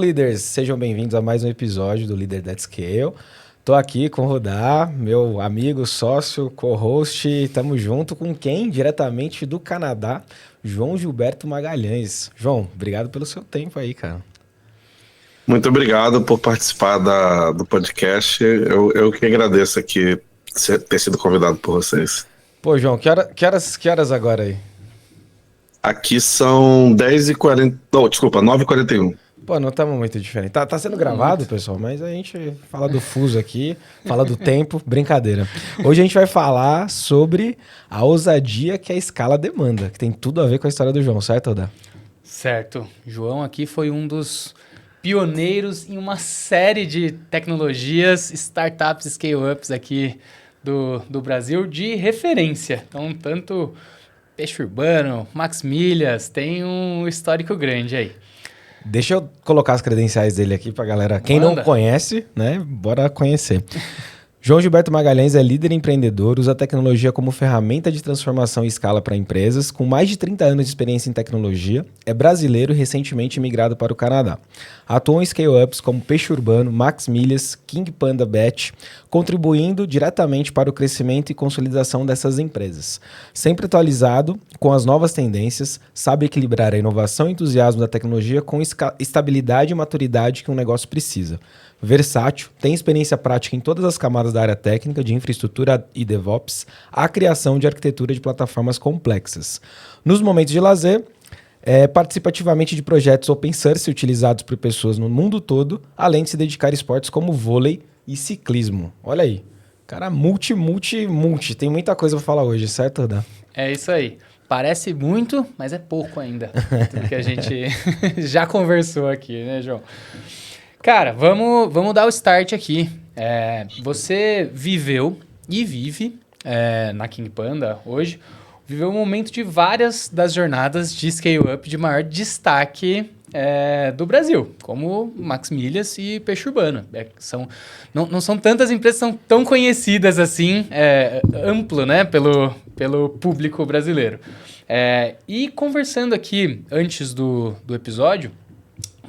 líderes, sejam bem-vindos a mais um episódio do Leader That Scale. Tô aqui com o Rudá, meu amigo, sócio, co-host. Tamo junto com quem? Diretamente do Canadá, João Gilberto Magalhães. João, obrigado pelo seu tempo aí, cara. Muito obrigado por participar do podcast. Eu que agradeço aqui ter sido convidado por vocês. Pô, João, que horas agora aí? Aqui são 10h40. Não, desculpa, 9h41. Pô, não estamos muito diferente. Tá sendo gravado, pessoal, mas a gente fala do fuso aqui, fala do tempo, brincadeira. Hoje a gente vai falar sobre a ousadia que a escala demanda, que tem tudo a ver com a história do João, certo, Odá? Certo. João aqui foi um dos pioneiros em uma série de tecnologias, startups, scale-ups aqui do Brasil de referência. Então, tanto Peixe Urbano, Max Milhas, tem um histórico grande aí. Deixa eu colocar as credenciais dele aqui pra galera. Quem não conhece, né? Bora conhecer. João Gilberto Magalhães é líder empreendedor, usa a tecnologia como ferramenta de transformação em escala para empresas, com mais de 30 anos de experiência em tecnologia, é brasileiro e recentemente migrado para o Canadá. Atuou em scale-ups como Peixe Urbano, Max Milhas, King Panda Bet, contribuindo diretamente para o crescimento e consolidação dessas empresas. Sempre atualizado com as novas tendências, sabe equilibrar a inovação e entusiasmo da tecnologia com estabilidade e maturidade que um negócio precisa. Versátil, tem experiência prática em todas as camadas da área técnica, de infraestrutura e DevOps, a criação de arquitetura de plataformas complexas. Nos momentos de lazer, participa ativamente de projetos open source utilizados por pessoas no mundo todo, além de se dedicar a esportes como vôlei e ciclismo. Olha aí, cara, multi. Tem muita coisa para falar hoje, certo, Rodar? É isso aí. Parece muito, mas é pouco ainda. Tudo que a gente já conversou aqui, né, João? Cara, vamos dar o start aqui. Você viveu e vive na King Panda hoje, viveu um momento de várias das jornadas de scale-up de maior destaque do Brasil, como Max Milhas e Peixe Urbano. Não são tantas empresas que são tão conhecidas assim, amplo, né, pelo público brasileiro. E conversando aqui antes do episódio,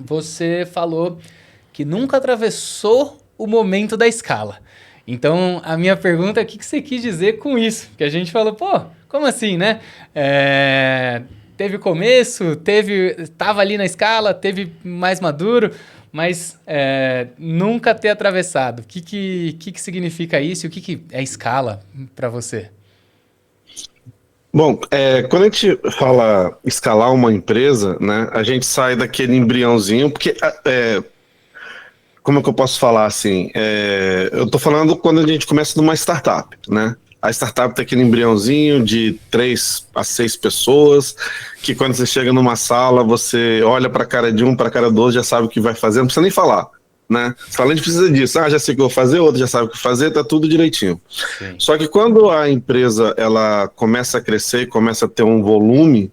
você falou que nunca atravessou o momento da escala. Então, a minha pergunta é o que você quis dizer com isso? Que a gente falou, pô, como assim, né? Teve começo, tava ali na escala, teve mais maduro, mas nunca ter atravessado. O que significa isso e o que é escala para você? Bom, quando a gente fala escalar uma empresa, né, a gente sai daquele embriãozinho, porque... como é que eu posso falar assim? Eu estou falando quando a gente começa numa startup, né? A startup tem aquele embriãozinho de 3 a 6 pessoas, que quando você chega numa sala, você olha para a cara de um, para a cara do outro, já sabe o que vai fazer, não precisa nem falar, né? Você fala, a gente precisa disso, já sei o que eu vou fazer, outro já sabe o que fazer, tá tudo direitinho. Sim. Só que quando a empresa ela começa a crescer e começa a ter um volume,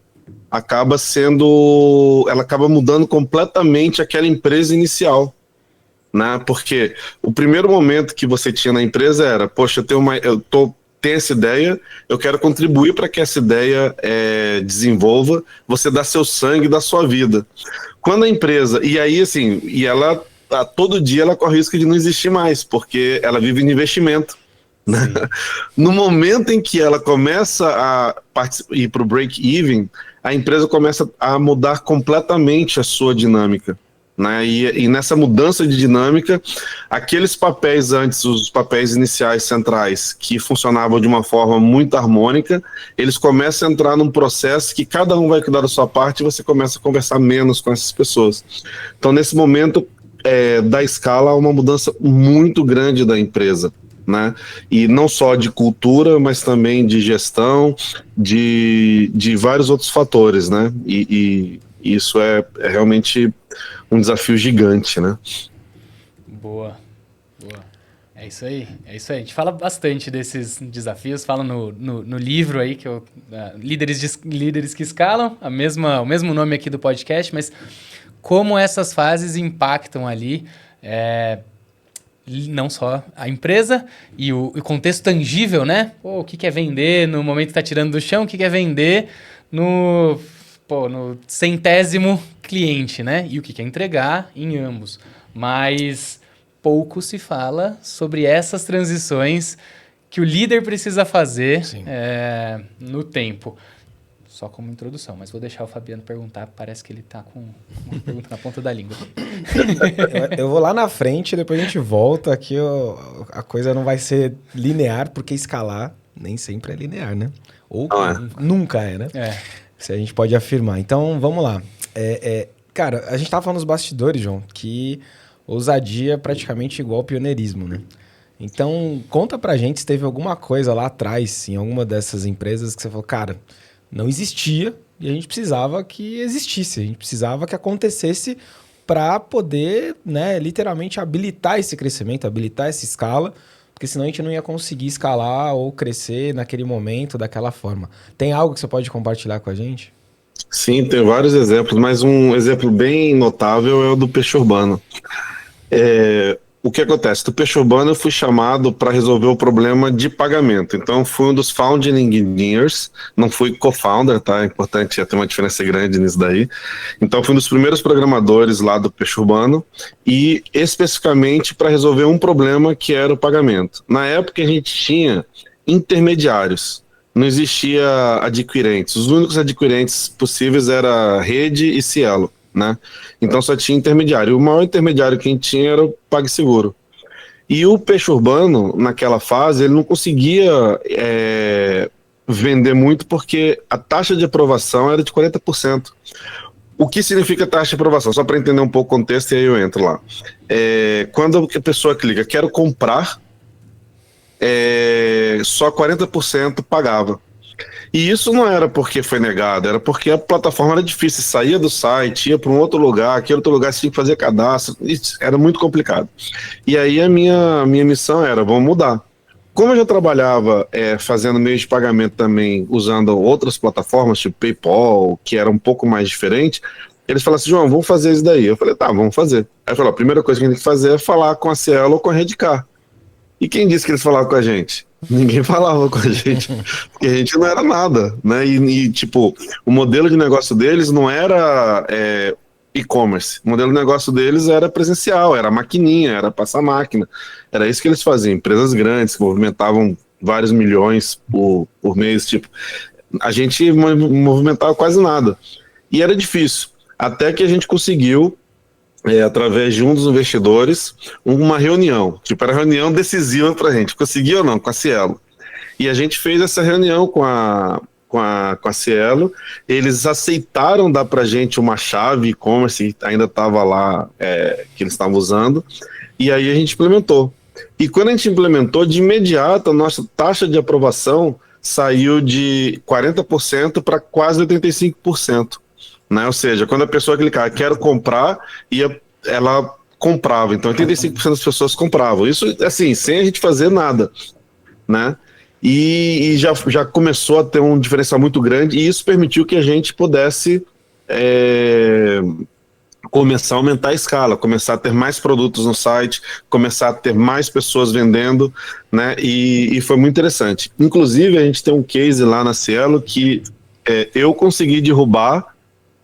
ela acaba mudando completamente aquela empresa inicial. Né? Porque o primeiro momento que você tinha na empresa era, poxa, tenho essa ideia, eu quero contribuir para que essa ideia desenvolva, você dá seu sangue, dá sua vida. Quando a empresa, e aí assim, ela todo dia ela corre o risco de não existir mais, porque ela vive de investimento. Né? No momento em que ela começa a ir para o break-even, a empresa começa a mudar completamente a sua dinâmica. Né? E nessa mudança de dinâmica, aqueles papéis antes, os papéis iniciais centrais, que funcionavam de uma forma muito harmônica, eles começam a entrar num processo que cada um vai cuidar da sua parte e você começa a conversar menos com essas pessoas. Então, nesse momento da escala, há uma mudança muito grande da empresa. Né? E não só de cultura, mas também de gestão, de vários outros fatores, né? E isso é realmente um desafio gigante, né? Boa. É isso aí. A gente fala bastante desses desafios, fala no livro aí, que Líderes que Escalam, o mesmo nome aqui do podcast, mas como essas fases impactam ali, não só a empresa e o contexto tangível, né? Pô, o que é vender no momento que está tirando do chão, o que é vender no 100º cliente, né? E o que quer entregar em ambos. Mas pouco se fala sobre essas transições que o líder precisa fazer no tempo. Só como introdução, mas vou deixar o Fabiano perguntar, parece que ele está com uma pergunta na ponta da língua. Eu vou lá na frente, depois a gente volta, aqui a coisa não vai ser linear, porque escalar nem sempre é linear, né? Ou nunca é, né? Se a gente pode afirmar. Então, vamos lá. Cara, a gente estava falando nos bastidores, João, que ousadia é praticamente igual ao pioneirismo, né? Então, conta pra gente se teve alguma coisa lá atrás, em alguma dessas empresas, que você falou, cara, não existia e a gente precisava que existisse, a gente precisava que acontecesse para poder, né, literalmente habilitar esse crescimento, habilitar essa escala, porque senão a gente não ia conseguir escalar ou crescer naquele momento, daquela forma. Tem algo que você pode compartilhar com a gente? Sim, tem vários exemplos, mas um exemplo bem notável é o do peixe urbano. O que acontece? Do peixe urbano eu fui chamado para resolver o problema de pagamento. Então fui um dos founding engineers, não fui co-founder, tá? É importante, ter uma diferença grande nisso daí. Então fui um dos primeiros programadores lá do peixe urbano e especificamente para resolver um problema que era o pagamento. Na época a gente tinha intermediários, não existia adquirentes. Os únicos adquirentes possíveis era Rede e Cielo, né? Então só tinha intermediário. O maior intermediário que a gente tinha era o PagSeguro. E o peixe urbano, naquela fase, ele não conseguia vender muito porque a taxa de aprovação era de 40%. O que significa taxa de aprovação? Só para entender um pouco o contexto, e aí eu entro lá. Quando a pessoa clica, quero comprar, só 40% pagava. E isso não era porque foi negado, era porque a plataforma era difícil, saía do site, ia para um outro lugar, aquele outro lugar você tinha que fazer cadastro, isso era muito complicado. E aí a minha missão era, vamos mudar. Como eu já trabalhava fazendo meios de pagamento também, usando outras plataformas, tipo PayPal, que era um pouco mais diferente, eles falaram assim, João, vamos fazer isso daí. Eu falei, tá, vamos fazer. Aí eu falei, a primeira coisa que a gente tem que fazer é falar com a Cielo ou com a Redcar. E quem disse que eles falavam com a gente? Ninguém falava com a gente, porque a gente não era nada, né? E tipo, o modelo de negócio deles não era e-commerce. O modelo de negócio deles era presencial, era maquininha, era passar máquina. Era isso que eles faziam. Empresas grandes que movimentavam vários milhões por mês, tipo. A gente movimentava quase nada. E era difícil. Até que a gente conseguiu, através de um dos investidores, uma reunião. Tipo, era reunião decisiva pra gente. Conseguiu ou não? Com a Cielo. E a gente fez essa reunião com a Cielo. Eles aceitaram dar pra gente uma chave e-commerce, ainda estava lá, que eles estavam usando. E aí a gente implementou. E quando a gente implementou, de imediato, a nossa taxa de aprovação saiu de 40% para quase 85%. Né? Ou seja, quando a pessoa clicar, quero comprar, ela comprava. Então, 85% das pessoas compravam. Isso, assim, sem a gente fazer nada, né? E já começou a ter um diferencial muito grande, e isso permitiu que a gente pudesse começar a aumentar a escala, começar a ter mais produtos no site, começar a ter mais pessoas vendendo, né? E foi muito interessante. Inclusive, a gente tem um case lá na Cielo que eu consegui derrubar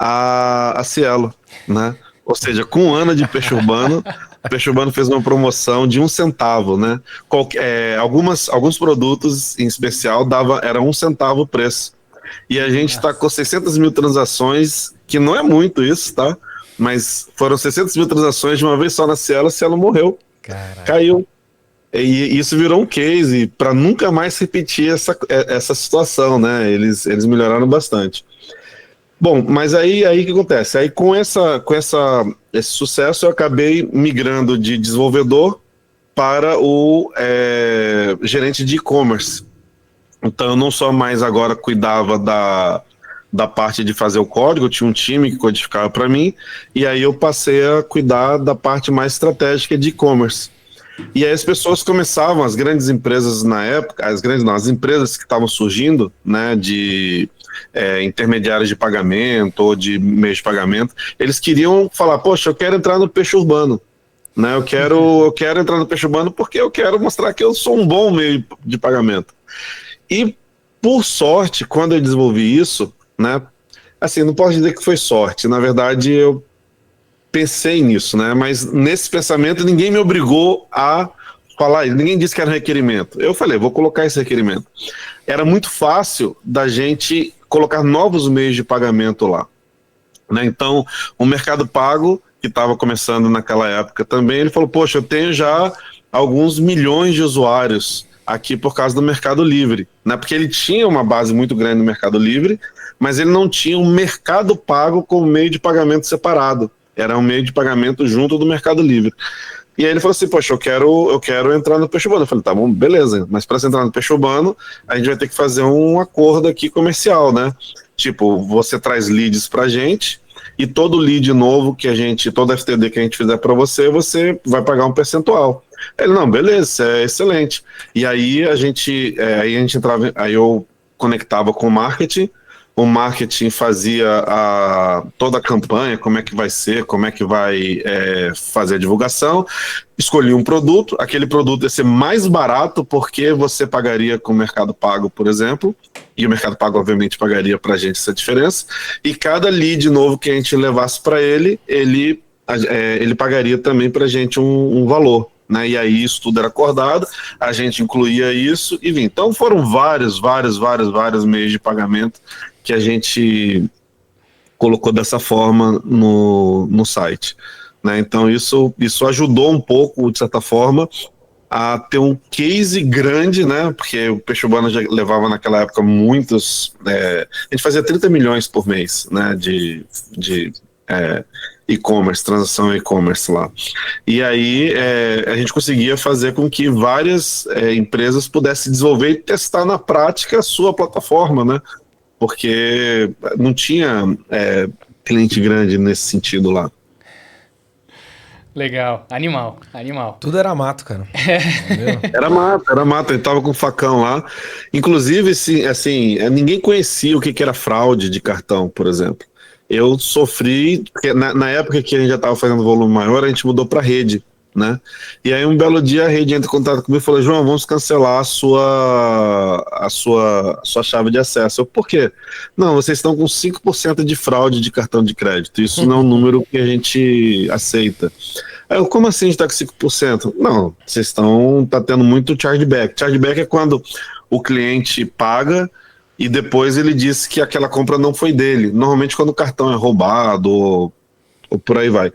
a Cielo, né? Ou seja, com um ano de peixe urbano, o peixe urbano fez uma promoção de 1 centavo, né? Alguns produtos em especial era 1 centavo o preço. E a gente está com 600 mil transações, que não é muito isso, tá? Mas foram 600 mil transações de uma vez só na Cielo, a Cielo morreu. Caraca. Caiu. E isso virou um case para nunca mais repetir essa situação, né? Eles melhoraram bastante. Bom, mas aí o que acontece? Aí com esse sucesso eu acabei migrando de desenvolvedor para o gerente de e-commerce. Então eu não só mais agora cuidava da parte de fazer o código, eu tinha um time que codificava para mim, e aí eu passei a cuidar da parte mais estratégica de e-commerce. E aí as pessoas começavam, as grandes empresas na época, as empresas que estavam surgindo, né, de intermediários de pagamento ou de meios de pagamento, eles queriam falar, poxa, eu quero entrar no peixe urbano, né, eu quero entrar no peixe urbano porque eu quero mostrar que eu sou um bom meio de pagamento. E, por sorte, quando eu desenvolvi isso, né, Assim, não posso dizer que foi sorte. Na verdade, eu pensei nisso, né? Mas nesse pensamento, ninguém me obrigou a falar isso. Ninguém disse que era um requerimento. Eu falei, vou colocar esse requerimento. Era muito fácil da gente colocar novos meios de pagamento lá, né? Então, o Mercado Pago, que estava começando naquela época também, ele falou, poxa, eu tenho já alguns milhões de usuários aqui por causa do Mercado Livre, né? Porque ele tinha uma base muito grande no Mercado Livre, mas ele não tinha um Mercado Pago como meio de pagamento separado. Era um meio de pagamento junto do Mercado Livre. E aí ele falou assim, poxa, eu quero entrar no Peixe Urbano. Eu falei, tá bom, beleza, mas para você entrar no Peixe Urbano, a gente vai ter que fazer um acordo aqui comercial, né? Tipo, você traz leads pra gente, e todo lead novo que todo FTD que a gente fizer para você, você vai pagar um percentual. Ele, não, beleza, isso é excelente. E aí a gente entrava, aí eu conectava com o marketing fazia toda a campanha, como é que vai ser, como é que vai fazer a divulgação, escolhia um produto, aquele produto ia ser mais barato porque você pagaria com o Mercado Pago, por exemplo, e o Mercado Pago obviamente pagaria para a gente essa diferença, e cada lead novo que a gente levasse para ele pagaria também para a gente um valor. Né, e aí isso tudo era acordado, a gente incluía isso e vinha. Então foram vários meios de pagamento que a gente colocou dessa forma no site. Né? Então isso ajudou um pouco, de certa forma, a ter um case grande, né? Porque o Peixe Urbano já levava naquela época muitos... a gente fazia 30 milhões por mês, né? De e-commerce, transação e-commerce lá. E aí a gente conseguia fazer com que várias empresas pudessem desenvolver e testar na prática a sua plataforma, né? Porque não tinha cliente grande nesse sentido lá. Legal, animal. Tudo era mato, cara. Era mato, a gente tava com um facão lá. Inclusive, assim, ninguém conhecia o que era fraude de cartão, por exemplo. Eu sofri, porque na época que a gente já estava fazendo volume maior, a gente mudou para rede, né? E aí um belo dia a rede entra em contato comigo e falou, João, vamos cancelar a sua chave de acesso. Eu, por quê? Não, vocês estão com 5% de fraude de cartão de crédito. Isso não é um número que a gente aceita. Aí eu, como assim a gente está com 5%? Não, vocês tá tendo muito chargeback. Chargeback é quando o cliente paga e depois ele disse que aquela compra não foi dele. Normalmente quando o cartão é roubado ou por aí vai.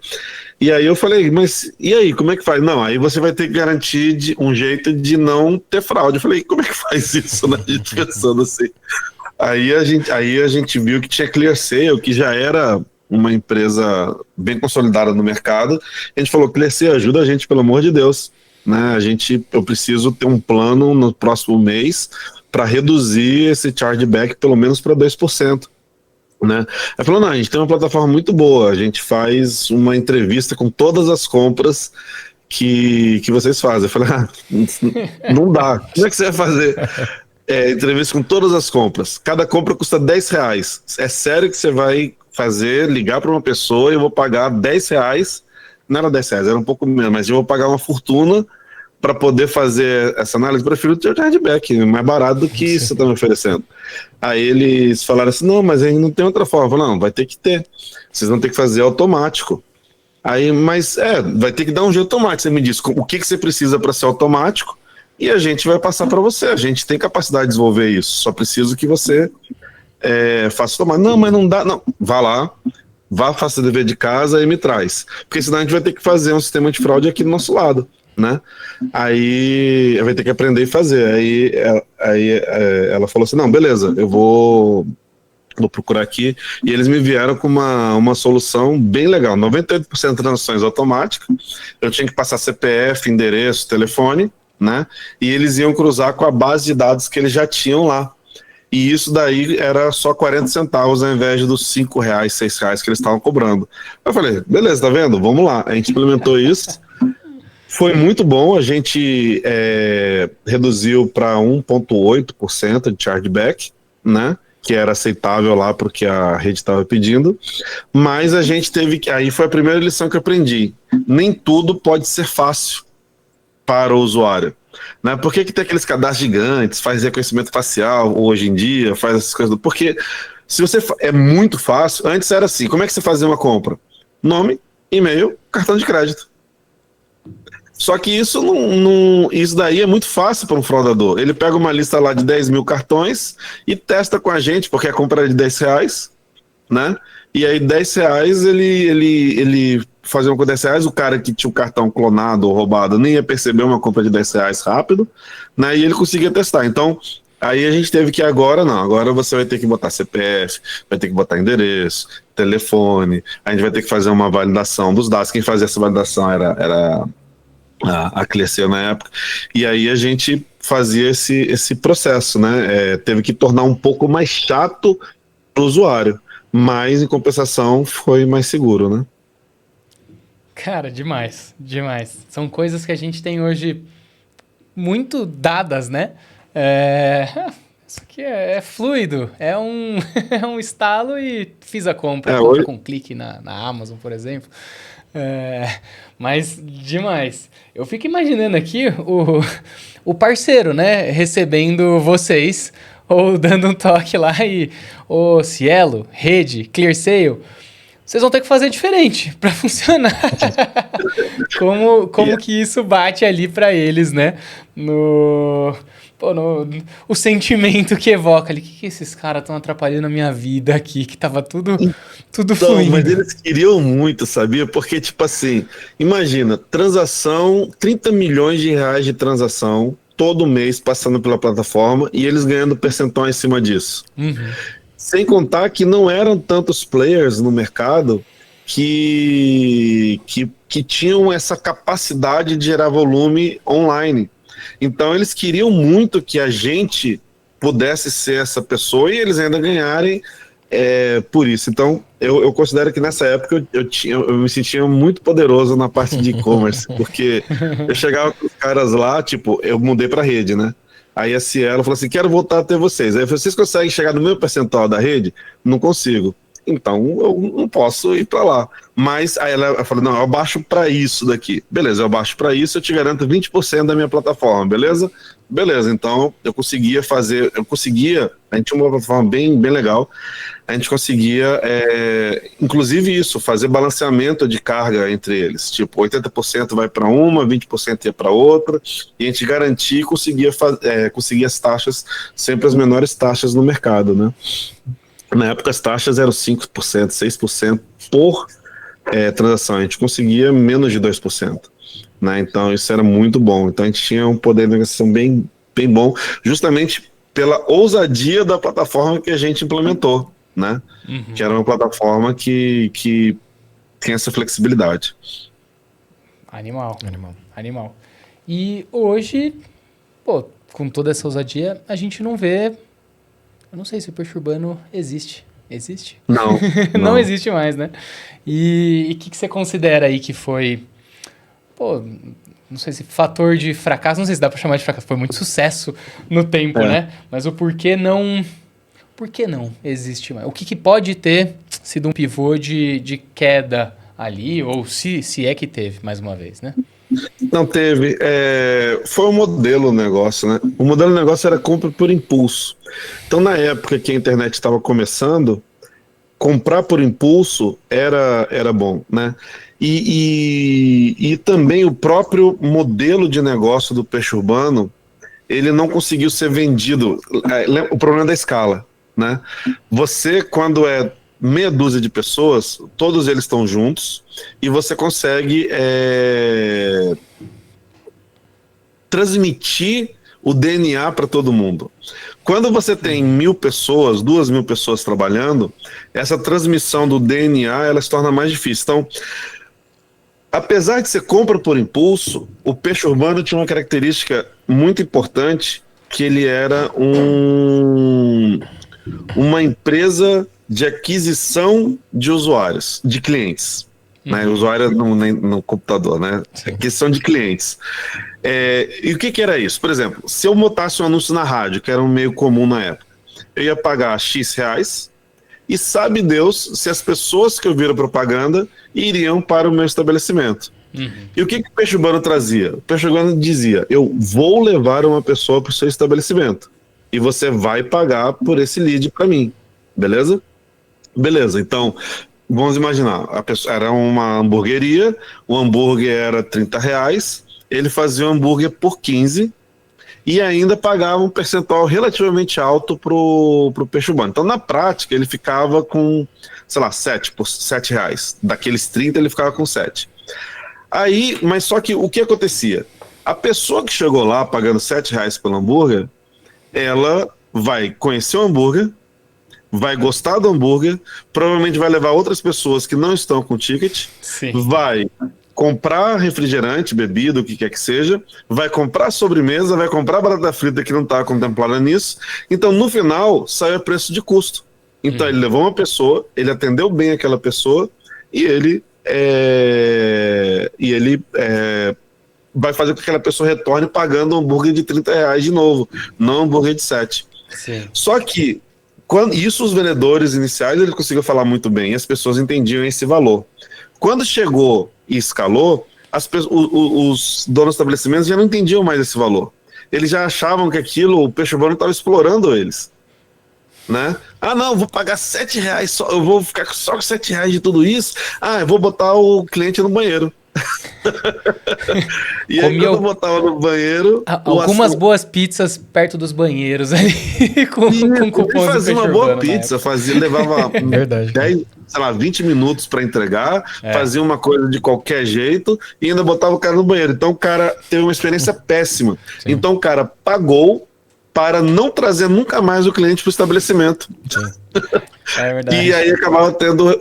E aí eu falei, mas e aí, como é que faz? Não, aí você vai ter que garantir um jeito de não ter fraude. Eu falei, como é que faz isso, né? A gente pensando assim. Aí a gente viu que tinha ClearSale, que já era uma empresa bem consolidada no mercado. A gente falou, ClearSale, ajuda a gente, pelo amor de Deus. Né? Eu preciso ter um plano no próximo mês para reduzir esse chargeback pelo menos para 2%. Né? Aí falou, não, a gente tem uma plataforma muito boa, a gente faz uma entrevista com todas as compras que vocês fazem. Eu falei, não dá, como é que você vai fazer entrevista com todas as compras? Cada compra custa R$10, é sério que você vai ligar para uma pessoa e eu vou pagar R$10, não era R$10, era um pouco menos, mas eu vou pagar uma fortuna para poder fazer essa análise? Eu prefiro ter o chargeback, mais barato do que isso você está me oferecendo. Aí eles falaram assim, não, mas aí não tem outra forma. Eu falei, não, vai ter que ter. Vocês vão ter que fazer automático. Aí, mas vai ter que dar um jeito automático. Você me diz o que você precisa para ser automático e a gente vai passar para você. A gente tem capacidade de desenvolver isso. Só preciso que você faça automático. Não, mas não dá. Não, vá lá, faça o dever de casa e me traz. Porque senão a gente vai ter que fazer um sistema de fraude aqui do nosso lado. Né? Aí vai ter que aprender e fazer. Aí ela falou assim, não, beleza, eu vou procurar aqui, e eles me vieram com uma solução bem legal, 98% de transações automáticas, eu tinha que passar CPF, endereço, telefone, né? E eles iam cruzar com a base de dados que eles já tinham lá. E isso daí era só 40 centavos ao invés dos R$5, R$6 que eles estavam cobrando. Eu falei, beleza, tá vendo? Vamos lá. A gente implementou isso. Foi muito bom, a gente reduziu para 1,8% de chargeback, né? Que era aceitável lá porque a rede estava pedindo, mas a gente teve que... Aí foi a primeira lição que eu aprendi. Nem tudo pode ser fácil para o usuário. Né? Por que tem aqueles cadastros gigantes, faz reconhecimento facial hoje em dia, faz essas coisas? Porque Se você é muito fácil, antes era assim, como é que você fazia uma compra? Nome, e-mail, cartão de crédito. Só que isso isso daí é muito fácil para um fraudador. Ele pega uma lista lá de 10 mil cartões e testa com a gente, porque a compra é de R$10, né? E aí R$10 ele fazia uma com R$10, o cara que tinha o cartão clonado ou roubado nem ia perceber uma compra de R$10 rápido, né? E ele conseguia testar. Então, aí a gente teve que agora você vai ter que botar CPF, vai ter que botar endereço, telefone, a gente vai ter que fazer uma validação dos dados. Quem fazia essa validação era a Cleceu na época, e aí a gente fazia esse processo, né? Teve que tornar um pouco mais chato para o usuário, mas em compensação foi mais seguro, né? Cara, demais, demais. São coisas que a gente tem hoje muito dadas, né? Isso aqui é fluido, é um, é um estalo e fiz a compra com um clique na Amazon, por exemplo. Mas demais. Eu fico imaginando aqui o parceiro, né? Recebendo vocês, ou dando um toque lá e... Ô, Cielo, Rede, ClearSale, vocês vão ter que fazer diferente para funcionar. Como que isso bate ali para eles, né? O sentimento que evoca ali. O que esses caras estão atrapalhando a minha vida aqui? Que tava tudo fluindo. Mas eles queriam muito, sabia? Porque, tipo assim, imagina, transação, 30 milhões de reais de transação, todo mês passando pela plataforma, e eles ganhando percentual em cima disso. Uhum. Sem contar que não eram tantos players no mercado que tinham essa capacidade de gerar volume online. Então eles queriam muito que a gente pudesse ser essa pessoa e eles ainda ganharem por isso. Então eu considero que nessa época eu me sentia muito poderoso na parte de e-commerce, porque eu chegava com os caras lá, tipo, eu mudei para rede, né? Aí a Cielo falou assim, quero voltar a ter vocês. Aí eu falei, vocês conseguem chegar no meu percentual da rede? Não consigo. Então eu não posso ir para lá. Mas aí ela falou, não, eu baixo para isso daqui. Beleza, eu baixo para isso, eu te garanto 20% da minha plataforma, beleza? Beleza, então eu conseguia, a gente tinha uma plataforma bem legal, a gente conseguia, inclusive isso, fazer balanceamento de carga entre eles, tipo, 80% vai para uma, 20% ia para outra, e a gente garantia e conseguia as taxas, sempre as menores taxas no mercado, né? Na época as taxas eram 5%, 6% por transação, a gente conseguia menos de 2%. Né? Então isso era muito bom. Então a gente tinha um poder de negociação bem bom, justamente pela ousadia da plataforma que a gente implementou, né? Uhum. Que era uma plataforma que tem essa flexibilidade. Animal. E hoje, com toda essa ousadia, a gente não vê... Eu não sei se o Perturbando existe. Existe? Não. Não existe mais, né? E o que você considera aí que foi... não sei se fator de fracasso, não sei se dá pra chamar de fracasso, foi muito sucesso no tempo, né? Mas o porquê não existe mais? O que pode ter sido um pivô de queda ali, ou se é que teve, mais uma vez, né? Não teve. Foi um modelo do negócio, né? O modelo do negócio era compra por impulso. Então, na época que a internet estava começando, comprar por impulso era bom, né? E também o próprio modelo de negócio do peixe urbano, ele não conseguiu ser vendido. O problema é da escala, né? Você, quando é meia dúzia de pessoas, todos eles estão juntos, e você consegue transmitir o DNA para todo mundo. Quando você tem 1.000 pessoas, 2.000 pessoas trabalhando, essa transmissão do DNA ela se torna mais difícil. Então, apesar de ser compra por impulso, o peixe urbano tinha uma característica muito importante, que ele era uma empresa de aquisição de usuários, de clientes. Né? Usuário no computador, né? Aquisição de clientes. E o que era isso? Por exemplo, se eu botasse um anúncio na rádio, que era um meio comum na época, eu ia pagar X reais, e sabe Deus se as pessoas que ouviram propaganda iriam para o meu estabelecimento. E o que o Peixe Urbano trazia? O Peixe Urbano dizia, eu vou levar uma pessoa para o seu estabelecimento, e você vai pagar por esse lead para mim. beleza? Beleza, então, vamos imaginar, a pessoa era uma hamburgueria, o hambúrguer era R$ 30, ele fazia o hambúrguer por 15 e ainda pagava um percentual relativamente alto pro peixe urbano. Então, na prática, ele ficava com, sei lá, R$ 7. Daqueles 30, ele ficava com 7. Aí, mas só que o que acontecia? A pessoa que chegou lá pagando R$ 7 pelo hambúrguer, ela vai conhecer o hambúrguer, vai gostar do hambúrguer, provavelmente vai levar outras pessoas que não estão com ticket, Sim. vai comprar refrigerante, bebida, o que quer que seja, vai comprar sobremesa, vai comprar batata frita que não está contemplada nisso. Então, no final, sai a preço de custo. Então, ele levou uma pessoa, ele atendeu bem aquela pessoa e ele vai fazer com que aquela pessoa retorne pagando um hambúrguer de R$ 30 de novo, não um hambúrguer de 7. Sim. Só que, isso os vendedores iniciais, eles conseguiam falar muito bem, e as pessoas entendiam esse valor. Quando chegou e escalou, os donos dos estabelecimentos já não entendiam mais esse valor. Eles já achavam que o peixe urbano estava explorando eles. Né? Ah, não, vou pagar R$ 7 só, eu vou ficar só com R$ 7 de tudo isso. Ah, eu vou botar o cliente no banheiro. E aí, quando eu botava no banheiro, algumas boas pizzas perto dos banheiros ali com cupom. Fazia uma boa pizza, levava 10, sei lá, 20 minutos para entregar, fazia uma coisa de qualquer jeito e ainda botava o cara no banheiro. Então o cara teve uma experiência péssima. Sim. Então o cara pagou para não trazer nunca mais o cliente para o estabelecimento. É verdade. E aí acabava tendo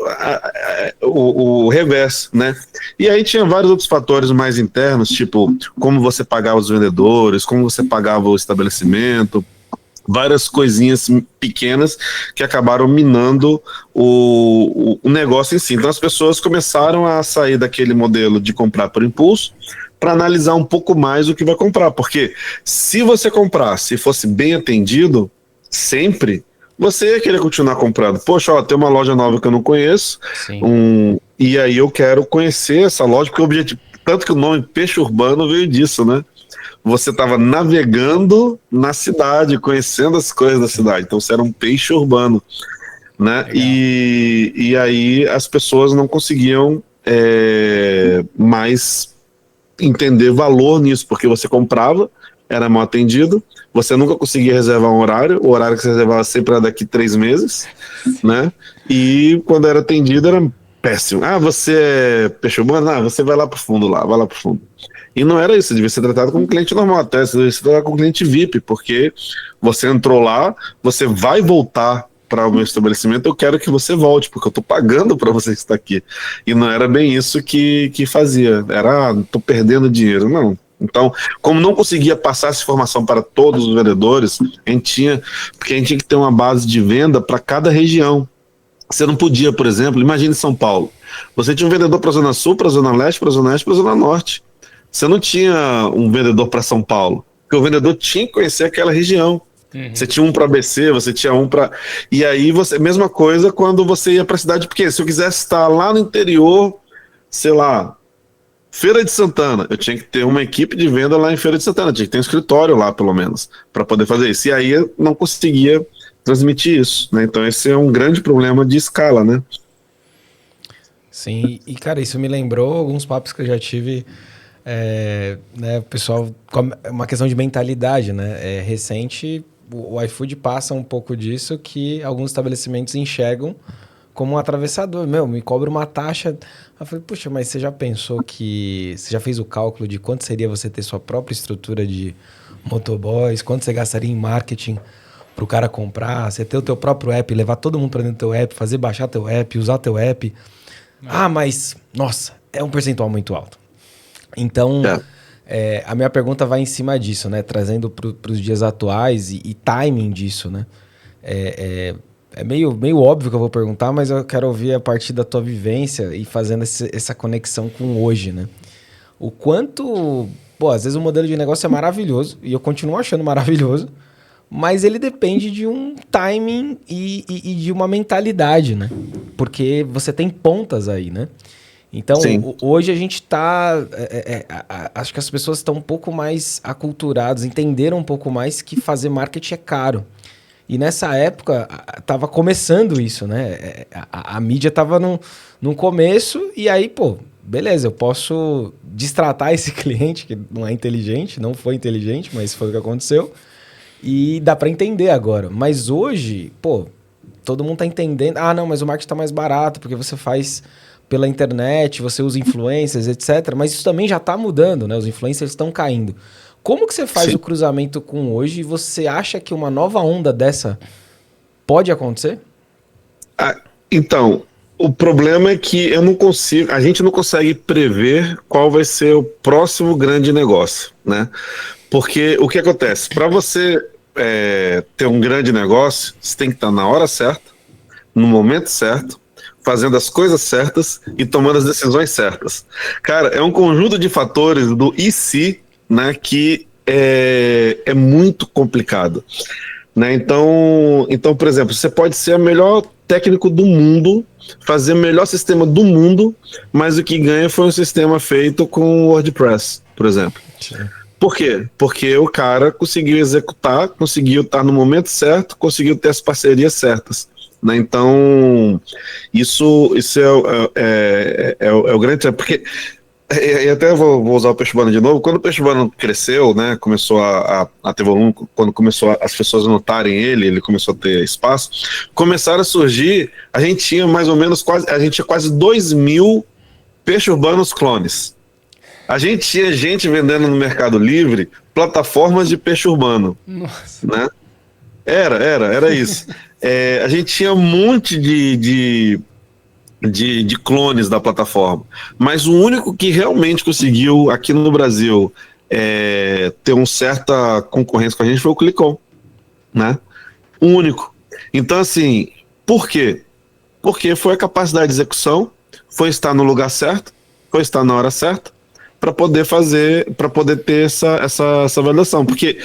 o reverso, né? E aí tinha vários outros fatores mais internos, tipo como você pagava os vendedores, como você pagava o estabelecimento, várias coisinhas pequenas que acabaram minando o negócio em si. Então as pessoas começaram a sair daquele modelo de comprar por impulso para analisar um pouco mais o que vai comprar, porque se você comprar, se fosse bem atendido, sempre, você ia querer continuar comprando. Poxa, ó, tem uma loja nova que eu não conheço, e aí eu quero conhecer essa loja, porque o objetivo, tanto que o nome Peixe Urbano veio disso, né? Você estava navegando na cidade, conhecendo as coisas da cidade, então você era um peixe urbano, né? E aí as pessoas não conseguiam mais entender valor nisso, porque você comprava, era mal atendido, você nunca conseguia reservar um horário, o horário que você reservava sempre era daqui 3 meses, né? E quando era atendido era péssimo. Ah, você é peixe urbano? Ah, você vai lá pro fundo vai lá pro fundo. E não era isso, você devia ser tratado como um cliente normal, até você devia ser tratado como um cliente VIP, porque você entrou lá, você vai voltar para o meu estabelecimento, eu quero que você volte, porque eu estou pagando para você estar aqui. E não era bem isso que fazia, era, estou perdendo dinheiro, não. Então, como não conseguia passar essa informação para todos os vendedores, porque a gente tinha que ter uma base de venda para cada região. Você não podia, por exemplo, imagine São Paulo, você tinha um vendedor para a Zona Sul, para a Zona Leste, para a Zona Oeste, para a Zona Norte. Você não tinha um vendedor para São Paulo, porque o vendedor tinha que conhecer aquela região. Você tinha um para ABC, você tinha um para... E aí, mesma coisa quando você ia para a cidade pequena. Se eu quisesse estar lá no interior, sei lá, Feira de Santana, eu tinha que ter uma equipe de venda lá em Feira de Santana, tinha que ter um escritório lá, pelo menos, para poder fazer isso. E aí eu não conseguia transmitir isso, né? Então esse é um grande problema de escala, né? Sim, e cara, isso me lembrou alguns papos que eu já tive... né, o pessoal, uma questão de mentalidade, né? Recente, o iFood passa um pouco disso, que alguns estabelecimentos enxergam como um atravessador. Me cobra uma taxa. Eu falei, puxa, mas você já pensou você já fez o cálculo de quanto seria você ter sua própria estrutura de motoboys, quanto você gastaria em marketing para o cara comprar, você ter o teu próprio app, levar todo mundo para dentro do teu app, fazer baixar teu app, usar teu app. Mas, nossa, é um percentual muito alto. Então, a minha pergunta vai em cima disso, né? Trazendo para os dias atuais e timing disso, né? É meio óbvio que eu vou perguntar, mas eu quero ouvir a partir da tua vivência e fazendo essa conexão com hoje, né? O quanto... Pô, às vezes o modelo de negócio é maravilhoso e eu continuo achando maravilhoso, mas ele depende de um timing e de uma mentalidade, né? Porque você tem pontas aí, né? Então, hoje a gente está... acho que as pessoas estão um pouco mais aculturadas, entenderam um pouco mais que fazer marketing é caro. E nessa época, tava começando isso, né? A mídia tava no começo, e aí, pô, beleza, eu posso destratar esse cliente, que não é inteligente, não foi inteligente, mas foi o que aconteceu, e dá para entender agora. Mas hoje, pô, todo mundo tá entendendo. Ah, não, mas o marketing tá mais barato, porque você faz pela internet, você usa influencers, etc. Mas isso também já tá mudando, né? Os influencers estão caindo. Como que você faz Sim. o cruzamento com hoje? E você acha que uma nova onda dessa pode acontecer? Então, o problema é que a gente não consegue prever qual vai ser o próximo grande negócio, né? Porque o que acontece? Para você ter um grande negócio, você tem que estar na hora certa, no momento certo, fazendo as coisas certas e tomando as decisões certas. Cara, é um conjunto de fatores do e se, né, que é muito complicado. Né? Então, por exemplo, você pode ser o melhor técnico do mundo, fazer o melhor sistema do mundo, mas o que ganha foi um sistema feito com WordPress, por exemplo. Sim. Por quê? Porque o cara conseguiu executar, conseguiu estar no momento certo, conseguiu ter as parcerias certas. Né? Então, isso é o grande... Porque, e até vou usar o peixe-bano de novo, quando o peixe-bano cresceu, né, começou a ter volume, quando começou as pessoas notarem ele começou a ter espaço, começaram a surgir, a gente tinha mais ou menos quase 2.000 peixe-urbanos clones. A gente tinha gente vendendo no Mercado Livre plataformas de peixe urbano. Nossa. Né? Era isso. A gente tinha um monte de clones da plataforma. Mas o único que realmente conseguiu, aqui no Brasil, ter uma certa concorrência com a gente foi o Clicom. Né? O único. Então, assim, por quê? Porque foi a capacidade de execução, foi estar no lugar certo, foi estar na hora certa, para poder ter essa validação. Porque,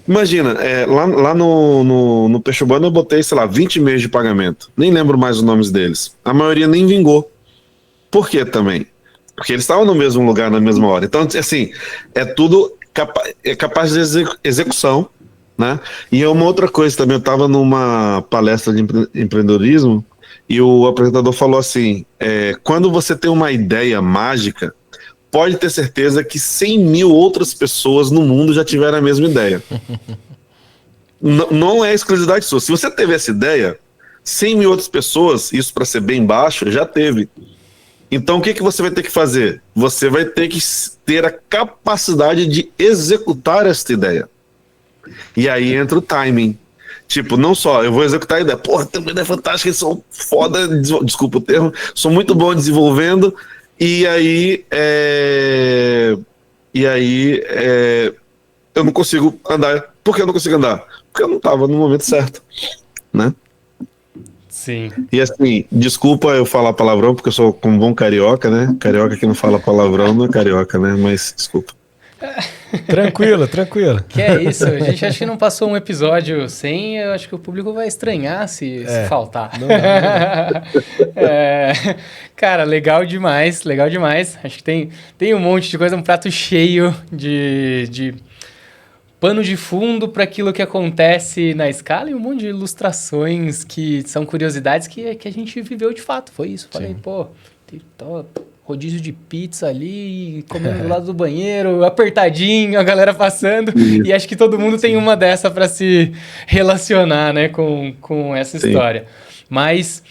imagina, lá no Peixe Urbano eu botei, sei lá, 20 e-mails de pagamento. Nem lembro mais os nomes deles. A maioria nem vingou. Por quê também? Porque eles estavam no mesmo lugar na mesma hora. Então, assim, é tudo capaz de execução, né? E uma outra coisa também, eu estava numa palestra de empreendedorismo e o apresentador falou assim, quando você tem uma ideia mágica, pode ter certeza que 100.000 outras pessoas no mundo já tiveram a mesma ideia. Não é exclusividade sua. Se você teve essa ideia, 100.000 outras pessoas, isso para ser bem baixo, já teve. Então o que você vai ter que fazer? Você vai ter que ter a capacidade de executar essa ideia. E aí entra o timing. Tipo, não só eu vou executar a ideia, porra, tem uma ideia fantástica, sou foda, desculpa o termo, sou muito bom desenvolvendo. E aí eu não consigo andar. Por que eu não consigo andar? Porque eu não estava no momento certo, né? Sim. E assim, desculpa eu falar palavrão, porque eu sou como um bom carioca, né? Carioca que não fala palavrão não é carioca, né? Mas desculpa. Tranquilo, tranquilo. Que é isso, a gente acha que não passou um episódio sem, eu acho que o público vai estranhar se faltar. Não dá. Cara, legal demais, legal demais. Acho que tem um monte de coisa, um prato cheio de pano de fundo para aquilo que acontece na escala e um monte de ilustrações que são curiosidades que a gente viveu de fato. Foi isso, falei, pô, rodízio de pizza ali, comendo do lado do banheiro, apertadinho, a galera passando. E acho que todo mundo tem uma dessa para se relacionar, né, com essa história. Mas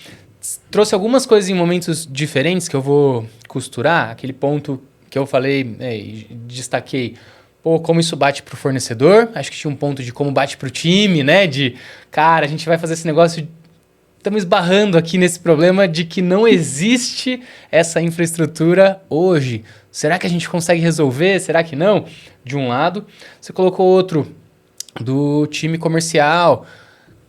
trouxe algumas coisas em momentos diferentes que eu vou costurar. Aquele ponto que eu falei, destaquei, pô, como isso bate pro fornecedor. Acho que tinha um ponto de como bate pro time, né? De, cara, a gente vai fazer esse negócio... Estamos esbarrando aqui nesse problema de que não existe essa infraestrutura hoje. Será que a gente consegue resolver? Será que não? De um lado. Você colocou outro do time comercial.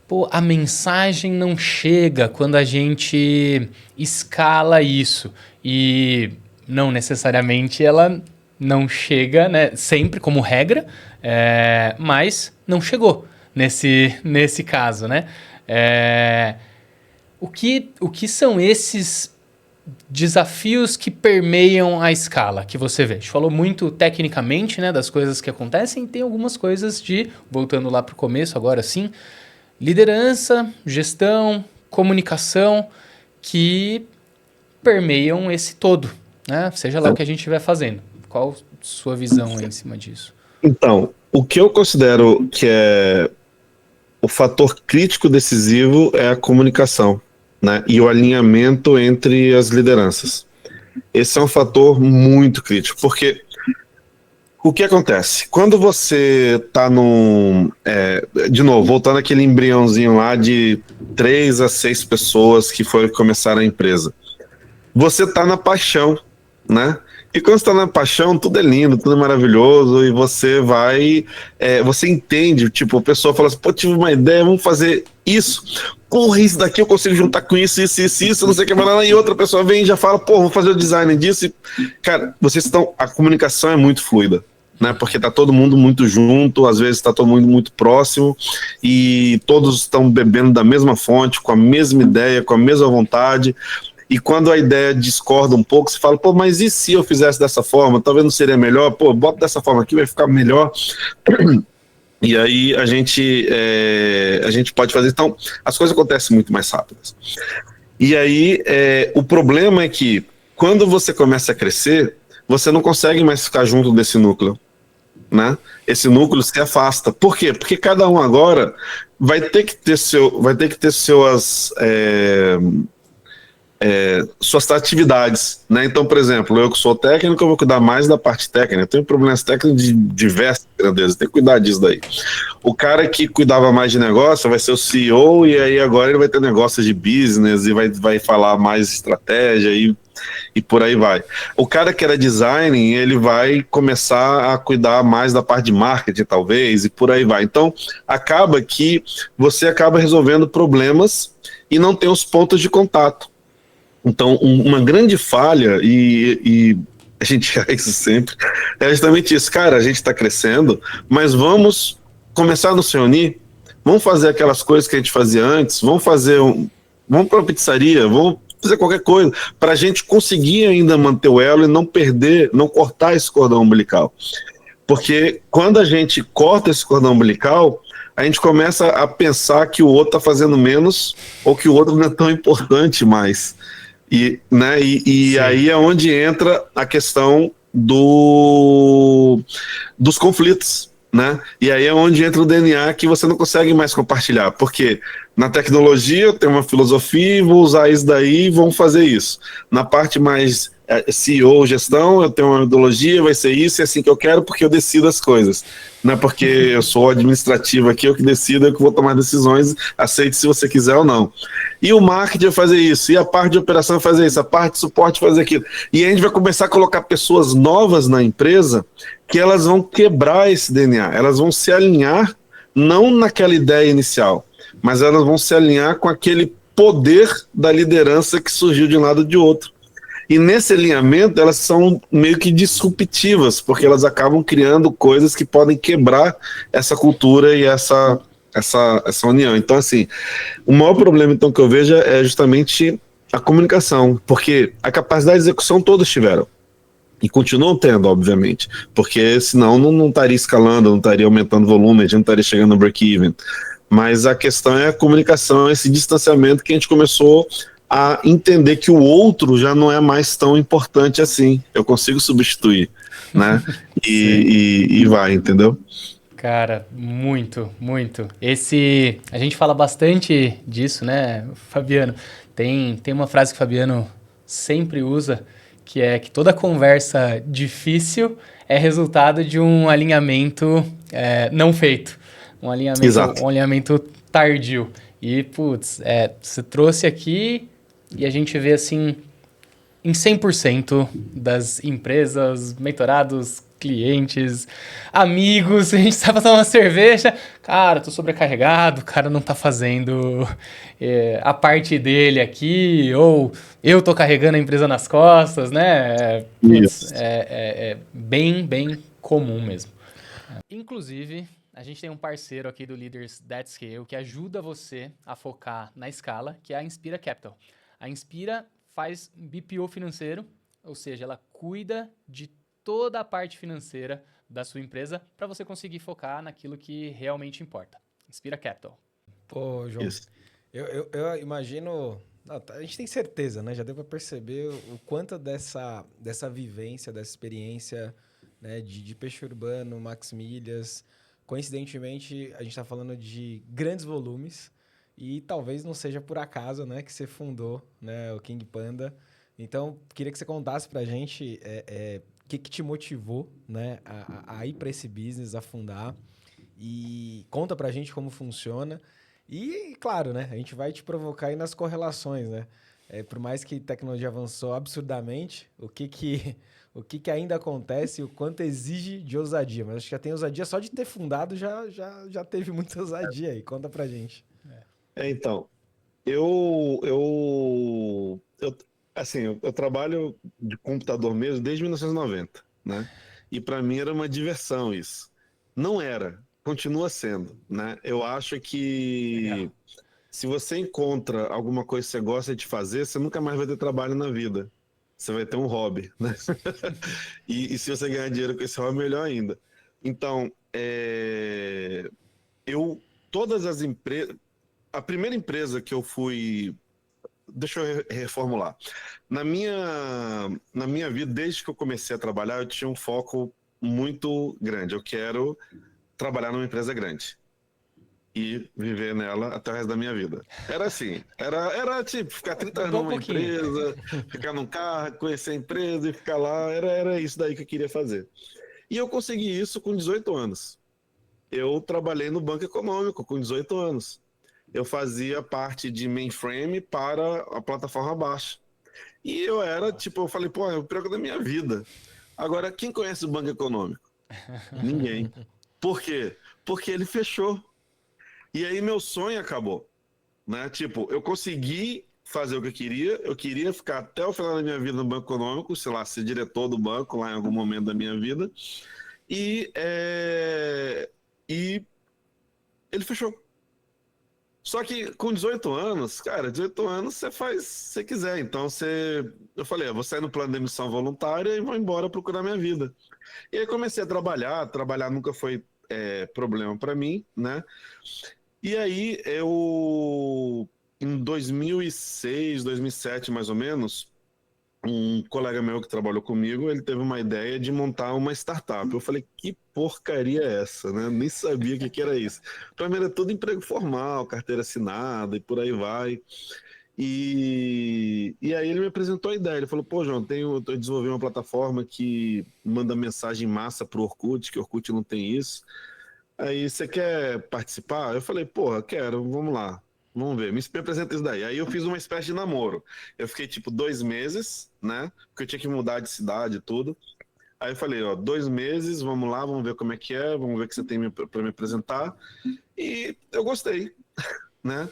Pô, a mensagem não chega quando a gente escala isso. E não necessariamente ela não chega, né, sempre como regra, mas não chegou nesse caso, né? O que são esses desafios que permeiam a escala que você vê? A gente falou muito tecnicamente, né, das coisas que acontecem, e tem algumas coisas voltando lá para o começo, agora sim, liderança, gestão, comunicação que permeiam esse todo, né? Seja lá o que a gente estiver fazendo. Qual sua visão aí em cima disso? Então, o que eu considero que é o fator crítico decisivo é a comunicação, né? E o alinhamento entre as lideranças. Esse é um fator muito crítico, porque o que acontece? Quando você está num... de novo, voltando àquele embriãozinho lá de 3 a 6 pessoas que foram começar a empresa. Você está na paixão, né? E quando você está na paixão, tudo é lindo, tudo é maravilhoso, e você vai... você entende, tipo, a pessoa fala assim, pô, tive uma ideia, vamos fazer isso. Porra, isso daqui eu consigo juntar com isso, não sei o que, e outra pessoa vem e já fala, pô, vou fazer o design disso. E, cara, a comunicação é muito fluida, né? Porque tá todo mundo muito junto, às vezes tá todo mundo muito próximo, e todos estão bebendo da mesma fonte, com a mesma ideia, com a mesma vontade. E quando a ideia discorda um pouco, você fala, pô, mas e se eu fizesse dessa forma? Talvez não seria melhor? Pô, bota dessa forma aqui, vai ficar melhor. E aí a gente pode fazer. Então, as coisas acontecem muito mais rápidas. E aí, o problema é que quando você começa a crescer, você não consegue mais ficar junto desse núcleo, né? Esse núcleo se afasta. Por quê? Porque cada um agora vai ter que ter suas atividades, né? Então, por exemplo, eu que sou técnico, eu vou cuidar mais da parte técnica. Eu tenho problemas técnicos de diversas grandezas, tem que cuidar disso daí. O cara que cuidava mais de negócio vai ser o CEO, e aí agora ele vai ter negócio de business e vai falar mais estratégia e por aí vai. O cara que era design, ele vai começar a cuidar mais da parte de marketing, talvez, e por aí vai. Então, acaba que você acaba resolvendo problemas e não tem os pontos de contato. Então, uma grande falha, e a gente faz isso sempre, é justamente isso. Cara, a gente está crescendo, mas vamos começar a nos reunir, vamos fazer aquelas coisas que a gente fazia antes, vamos para uma pizzaria, vamos fazer qualquer coisa, para a gente conseguir ainda manter o elo e não perder, não cortar esse cordão umbilical. Porque quando a gente corta esse cordão umbilical, a gente começa a pensar que o outro está fazendo menos, ou que o outro não é tão importante mais. E aí é onde entra a questão dos conflitos, né? E aí é onde entra o DNA que você não consegue mais compartilhar, porque na tecnologia eu tenho uma filosofia, vou usar isso daí, vamos fazer isso. Na parte mais CEO, gestão, eu tenho uma metodologia, vai ser isso, é assim que eu quero, porque eu decido as coisas. Não é porque eu sou administrativo aqui, eu que decido, eu que vou tomar decisões, aceite se você quiser ou não. E o marketing vai fazer isso, e a parte de operação vai fazer isso, a parte de suporte vai fazer aquilo. E a gente vai começar a colocar pessoas novas na empresa que elas vão quebrar esse DNA, elas vão se alinhar, não naquela ideia inicial, mas elas vão se alinhar com aquele poder da liderança que surgiu de um lado ou de outro. E nesse alinhamento, elas são meio que disruptivas, porque elas acabam criando coisas que podem quebrar essa cultura e essa união. Então, assim, o maior problema então, que eu vejo é justamente a comunicação, porque a capacidade de execução todos tiveram. E continuam tendo, obviamente, porque senão não estaria escalando, não estaria aumentando o volume, a gente não estaria chegando no break-even. Mas a questão é a comunicação, esse distanciamento que a gente começou a entender que o outro já não é mais tão importante assim. Eu consigo substituir, né? e vai, entendeu? Cara, muito, muito. A gente fala bastante disso, né, Fabiano? Tem uma frase que o Fabiano sempre usa, que é que toda conversa difícil é resultado de um alinhamento não feito. Um alinhamento tardio. E, putz, você trouxe aqui e a gente vê, assim, em 100% das empresas, mentorados, clientes, amigos, a gente estava tomando uma cerveja, cara, tô sobrecarregado, o cara não tá fazendo a parte dele aqui, ou eu tô carregando a empresa nas costas, né? Putz, é bem, bem comum mesmo. Inclusive, a gente tem um parceiro aqui do Leaders That Scale que ajuda você a focar na escala, que é a Inspira Capital. A Inspira faz BPO financeiro, ou seja, ela cuida de toda a parte financeira da sua empresa para você conseguir focar naquilo que realmente importa. Inspira Capital. Pô, João, eu imagino... Não, a gente tem certeza, né? Já deu para perceber o quanto dessa vivência, dessa experiência, né, de peixe urbano, Max Milhas. Coincidentemente, a gente está falando de grandes volumes e talvez não seja por acaso, né, que você fundou, né, o King Panda. Então, queria que você contasse para a gente o que te motivou, né, a ir para esse business, a fundar. E conta para a gente como funciona. E, claro, né? A gente vai te provocar aí nas correlações, né? Por mais que a tecnologia avançou absurdamente, o que ainda acontece e o quanto exige de ousadia. Mas acho que já tem ousadia só de ter fundado, já teve muita ousadia aí. Conta pra gente. Então, eu assim, eu trabalho de computador mesmo desde 1990, né? E para mim era uma diversão isso. Não era, continua sendo, né? Eu acho que Legal. se você encontra alguma coisa que você gosta de fazer, você nunca mais vai ter trabalho na vida. Você vai ter um hobby, né? E se você ganhar dinheiro com esse hobby, melhor ainda. Então, todas as empresas, a primeira empresa que eu fui, deixa eu reformular. Na minha vida, desde que eu comecei a trabalhar, eu tinha um foco muito grande. Eu quero trabalhar numa empresa grande e viver nela até o resto da minha vida. Era assim, era tipo, ficar 30 anos numa empresa, ficar num carro, conhecer a empresa e ficar lá, era isso daí que eu queria fazer. E eu consegui isso com 18 anos. Eu trabalhei no Banco Econômico com 18 anos. Eu fazia parte de mainframe para a plataforma Baixa. E eu era, tipo, eu falei, pô, é o emprego da minha vida. Agora, quem conhece o Banco Econômico? Ninguém. Por quê? Porque ele fechou. E aí meu sonho acabou, né? Tipo, eu consegui fazer o que eu queria ficar até o final da minha vida no Banco Econômico, sei lá, ser diretor do banco lá em algum momento da minha vida, e ele fechou. Só que com 18 anos, cara, 18 anos você faz se você quiser. Então eu falei, vou sair no plano de demissão voluntária e vou embora procurar minha vida. E aí comecei a trabalhar nunca foi problema para mim, né? E aí em 2006, 2007 mais ou menos, um colega meu que trabalhou comigo, ele teve uma ideia de montar uma startup. Eu falei, que porcaria é essa, né? Nem sabia o que era isso. Para mim era tudo emprego formal, carteira assinada e por aí vai. E aí ele me apresentou a ideia. Ele falou, pô, João, eu desenvolvi uma plataforma que manda mensagem em massa pro Orkut, que o Orkut não tem isso. Aí, você quer participar? Eu falei, porra, quero, vamos lá. Vamos ver, me apresenta isso daí. Aí eu fiz uma espécie de namoro. Eu fiquei tipo 2 meses, né? Porque eu tinha que mudar de cidade e tudo. Aí eu falei, 2 meses, vamos lá, vamos ver como é, vamos ver o que você tem para me apresentar. E eu gostei, né?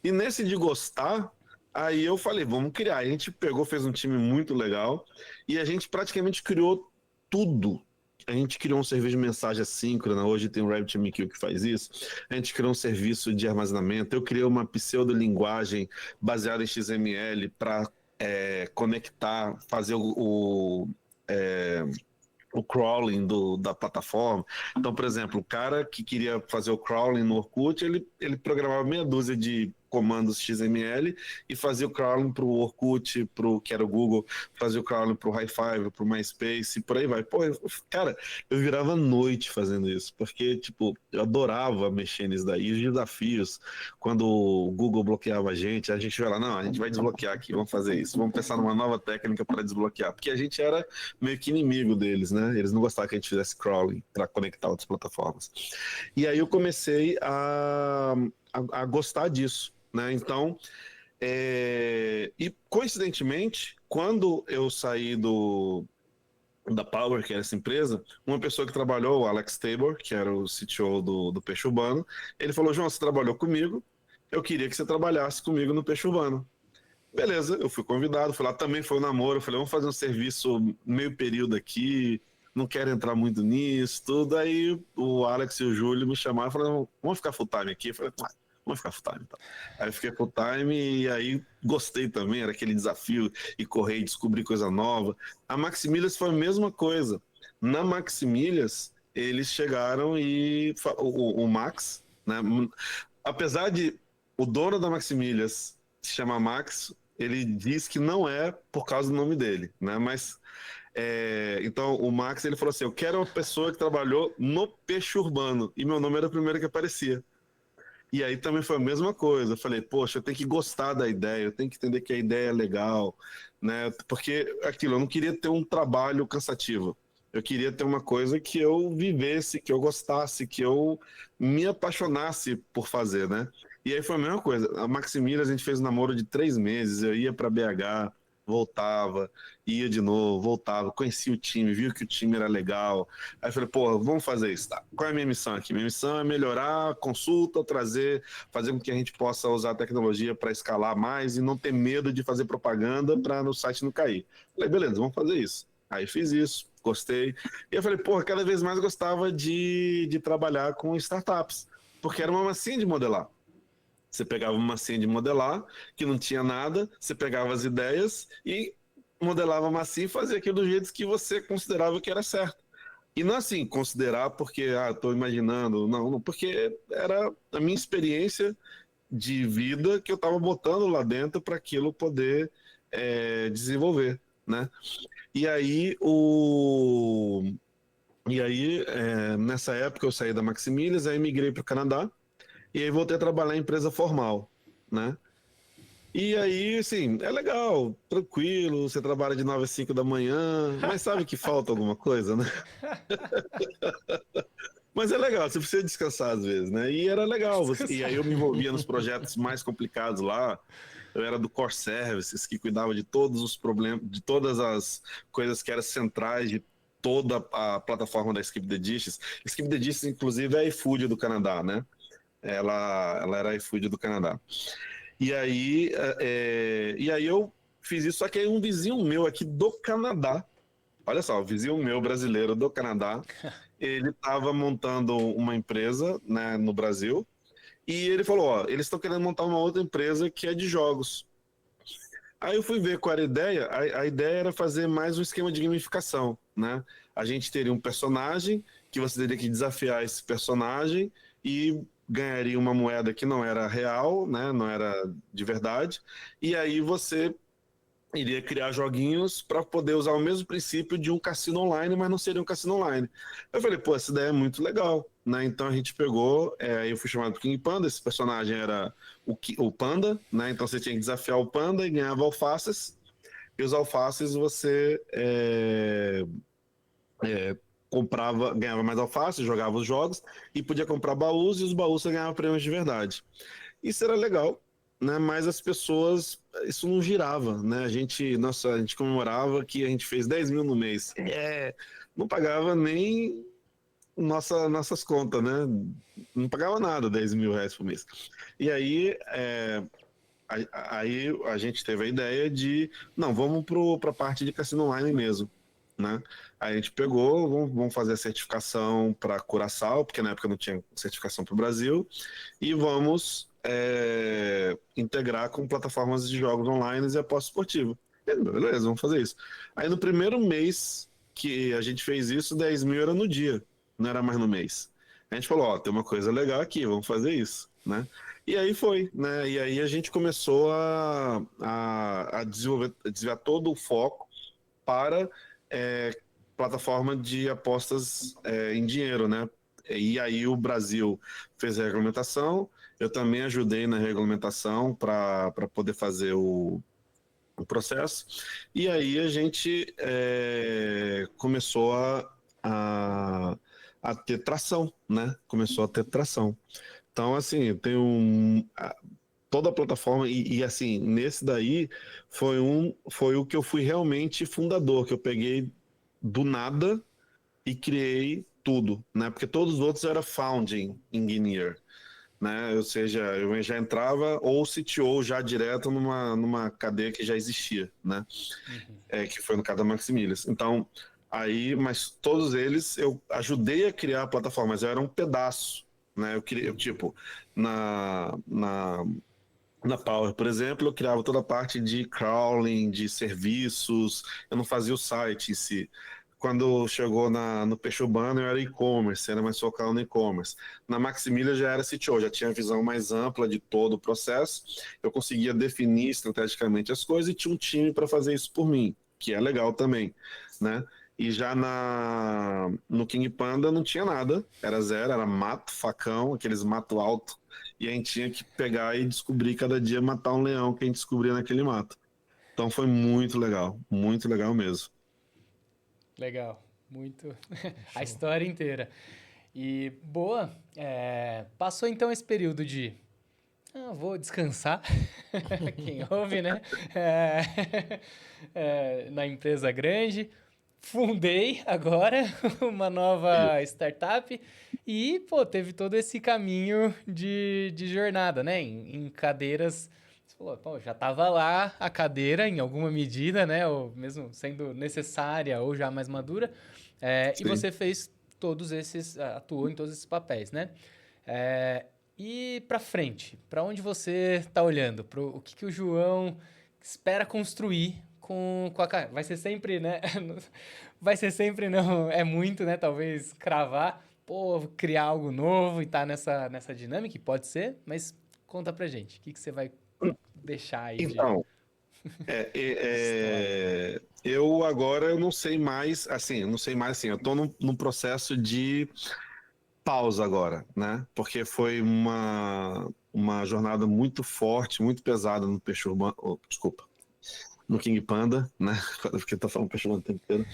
E nesse de gostar, aí eu falei, vamos criar. A gente pegou, fez um time muito legal e a gente praticamente criou tudo. A gente criou um serviço de mensagem assíncrona, hoje tem o RabbitMQ que faz isso. A gente criou um serviço de armazenamento. Eu criei uma pseudo-linguagem baseada em XML para conectar, fazer o crawling da plataforma. Então, por exemplo, o cara que queria fazer o crawling no Orkut, ele programava meia dúzia de comandos XML e fazia o crawling para o Orkut, que era o Google, fazia o crawling para o Hi5, para o MySpace e por aí vai. Pô, cara, eu virava noite fazendo isso, porque, tipo, eu adorava mexer nisso daí, os desafios, quando o Google bloqueava a gente vai lá, não, a gente vai desbloquear aqui, vamos fazer isso, vamos pensar numa nova técnica para desbloquear, porque a gente era meio que inimigo deles, né? Eles não gostavam que a gente fizesse crawling para conectar outras plataformas. E aí eu comecei a gostar disso, né? Então, e coincidentemente, quando eu saí da Power, que era essa empresa, uma pessoa que trabalhou, o Alex Tabor, que era o CTO do Peixe Urbano, ele falou, João, você trabalhou comigo, eu queria que você trabalhasse comigo no Peixe Urbano. Beleza, eu fui convidado, fui lá, também foi um namoro, eu falei, vamos fazer um serviço meio período aqui, não quero entrar muito nisso, tudo. Aí o Alex e o Júlio me chamaram e falaram, vamos ficar full time aqui? Eu falei, vamos ficar full time. Então. Aí eu fiquei full time e aí gostei também, era aquele desafio e correr e descobrir coisa nova. A Maximilhas foi a mesma coisa. Na Maximilhas, eles chegaram e o Max, né, apesar de O dono da Maximilias se chama Max, ele diz que não é por causa do nome dele, né? Mas, então, o Max, ele falou assim, eu quero uma pessoa que trabalhou no peixe urbano, e meu nome era o primeiro que aparecia. E aí também foi a mesma coisa. Eu falei, poxa, eu tenho que gostar da ideia, eu tenho que entender que a ideia é legal, né? Porque aquilo, eu não queria ter um trabalho cansativo. Eu queria ter uma coisa que eu vivesse, que eu gostasse, que eu me apaixonasse por fazer, né? E aí foi a mesma coisa. A Maximilias, a gente fez um namoro de 3 meses. Eu ia para BH, voltava, ia de novo, voltava, conhecia o time, viu que o time era legal. Aí eu falei, pô, vamos fazer isso, tá? Qual é a minha missão aqui? Minha missão é melhorar a consulta, fazer com que a gente possa usar a tecnologia para escalar mais e não ter medo de fazer propaganda para no site não cair. Falei, beleza, vamos fazer isso. Aí fiz isso, gostei. E eu falei, pô, cada vez mais gostava de trabalhar com startups, porque era uma massinha de modelar. Você pegava uma massinha de modelar, que não tinha nada, você pegava as ideias e modelava a massinha e fazia aquilo do jeito que você considerava que era certo. E não assim, considerar porque, estou imaginando, não, porque era a minha experiência de vida que eu estava botando lá dentro para aquilo poder desenvolver, né? E aí, nessa época eu saí da Maximilias, aí migrei para o Canadá, e aí voltei a trabalhar em empresa formal, né? E aí, assim, é legal, tranquilo, você trabalha de 9 às 5 da manhã, mas sabe que falta alguma coisa, né? Mas é legal, você precisa descansar às vezes, né? E era legal, e aí eu me envolvia nos projetos mais complicados lá. Eu era do Core Services, que cuidava de todos os problemas, de todas as coisas que eram centrais de toda a plataforma da Skip the Dishes. Skip the Dishes, inclusive, é a iFood do Canadá, né? Ela era a iFood do Canadá. E aí eu fiz isso, só que aí um vizinho meu aqui do Canadá, olha só, o vizinho meu brasileiro do Canadá, ele estava montando uma empresa, né, no Brasil, e ele falou, ó, eles estão querendo montar uma outra empresa que é de jogos. Aí eu fui ver qual era a ideia. A ideia era fazer mais um esquema de gamificação, né? A gente teria um personagem que você teria que desafiar esse personagem e ganharia uma moeda que não era real, né? Não era de verdade. E aí você iria criar joguinhos para poder usar o mesmo princípio de um cassino online, mas não seria um cassino online. Eu falei, pô, essa ideia é muito legal, né? Então a gente pegou, eu fui chamado King Panda, esse personagem era o Panda, né? Então você tinha que desafiar o Panda e ganhava alfaces, e os alfaces você comprava, ganhava mais alfaces, jogava os jogos, e podia comprar baús, e os baús você ganhava prêmios de verdade. Isso era legal, né? Mas as pessoas, isso não girava, né? A gente comemorava que a gente fez 10 mil no mês. Não pagava nem nossas contas, né? Não pagava nada, 10 mil reais por mês. E aí, aí a gente teve a ideia de, não, vamos para a parte de cassino online mesmo. Né? Aí a gente pegou, vamos fazer a certificação para Curaçao, porque na época não tinha certificação para o Brasil, e vamos integrar com plataformas de jogos online e aposta esportiva. Beleza, vamos fazer isso. Aí no primeiro mês que a gente fez isso, 10 mil era no dia, não era mais no mês. A gente falou, ó, tem uma coisa legal aqui, vamos fazer isso, né? E aí foi, né? E aí a gente começou a desviar todo o foco para plataforma de apostas em dinheiro, né? E aí o Brasil fez a regulamentação, eu também ajudei na regulamentação para poder fazer o processo, e aí a gente começou a ter tração, né? Começou a ter tração. Então, assim, tem toda a plataforma, e assim, nesse daí foi o que eu fui realmente fundador, que eu peguei do nada e criei tudo, né? Porque todos os outros era founding engineer, né? Ou seja, eu já entrava ou CTO já direto numa cadeia que já existia, né? Que foi no caso da Maximilias. Então, aí, mas todos eles eu ajudei a criar a plataforma, mas eu era um pedaço, né? Eu tipo, na Power, por exemplo, eu criava toda a parte de crawling, de serviços, eu não fazia o site em si. quando chegou no Peixe Urbano, eu era e-commerce, era mais focado no e-commerce. Na Maximília já era CTO, já tinha a visão mais ampla de todo o processo, eu conseguia definir estrategicamente as coisas e tinha um time para fazer isso por mim, que é legal também, né? E já no King Panda não tinha nada, era zero, era mato, facão, aqueles mato alto, e a gente tinha que pegar e descobrir cada dia matar um leão que a gente descobria naquele mato. Então foi muito legal mesmo. Legal, muito. A história inteira. E boa, passou então esse período de vou descansar, quem ouve, né? Na empresa grande. Fundei agora uma nova startup e, pô, teve todo esse caminho de jornada, né? Em cadeiras. Você falou, pô, já estava lá a cadeira em alguma medida, né? Ou mesmo sendo necessária ou já mais madura. E você fez todos esses, atuou em todos esses papéis, né? E para frente, para onde você está olhando? O que o João espera construir com a carreira? Vai ser sempre, né? Vai ser sempre, não, é muito, né? Talvez cravar, pô, criar algo novo e tá nessa dinâmica, pode ser, mas conta pra gente, o que você vai deixar aí então, eu agora eu não sei mais, assim, eu tô num processo de pausa agora, né? Porque foi uma jornada muito forte, muito pesada no Peixe Urbano, desculpa, no King Panda, né? Porque eu tô falando Peixe Urbano o tempo inteiro.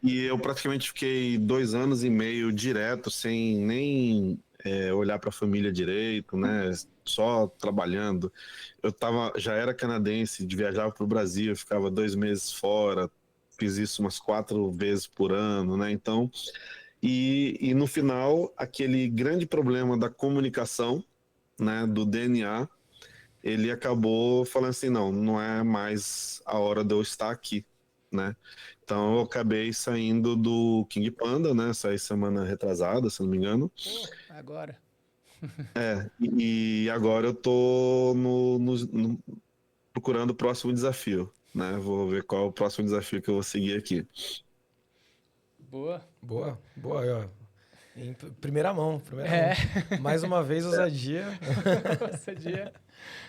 E eu praticamente fiquei 2 anos e meio direto, sem nem olhar para a família direito, né? Só trabalhando. Já era canadense, viajava para o Brasil, ficava 2 meses fora, fiz isso umas 4 vezes por ano, né? Então, e no final, aquele grande problema da comunicação, né? Do DNA, ele acabou falando assim, não é mais a hora de eu estar aqui, né? Então eu acabei saindo do King Panda, né? Saí semana retrasada, se não me engano. Pô, agora. E agora eu tô procurando o próximo desafio, né? Vou ver qual é o próximo desafio que eu vou seguir aqui. Boa. Ó. Em primeira mão. Mais uma vez, ousadia. Ousadia.